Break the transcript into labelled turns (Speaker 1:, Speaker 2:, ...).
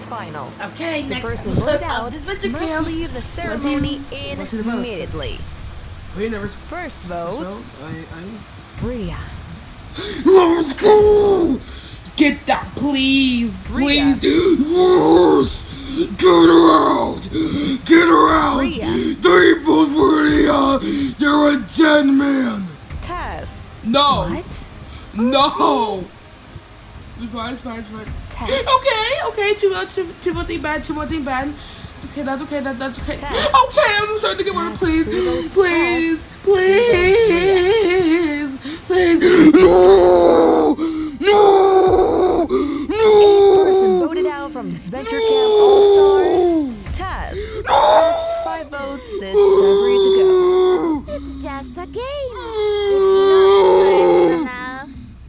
Speaker 1: final.
Speaker 2: Okay,
Speaker 1: The
Speaker 2: next
Speaker 1: person
Speaker 2: episode
Speaker 1: voted
Speaker 2: of
Speaker 1: out
Speaker 2: Disventure
Speaker 1: must
Speaker 2: Camp.
Speaker 1: leave the ceremony immediately.
Speaker 2: Wait, never.
Speaker 1: First vote, Bria.
Speaker 2: Let's go! Get that, please!
Speaker 1: Rhea.
Speaker 2: Please! Yes! Get her out! Get her out!
Speaker 1: Rhea.
Speaker 2: 3 votes for Rhea! You're a 10-man!
Speaker 1: Tess.
Speaker 2: No!
Speaker 1: What?
Speaker 2: No! It's fine.
Speaker 1: Tess.
Speaker 2: Okay, two votes ain't bad, 2 votes ain't bad. It's okay, that's okay, that's okay.
Speaker 1: Tess.
Speaker 2: Okay, I'm starting to get worried,
Speaker 1: Tess,
Speaker 2: please.
Speaker 1: 3 votes
Speaker 2: Please,
Speaker 1: Tess.
Speaker 2: please, no!
Speaker 1: 8th person voted out from this venture camp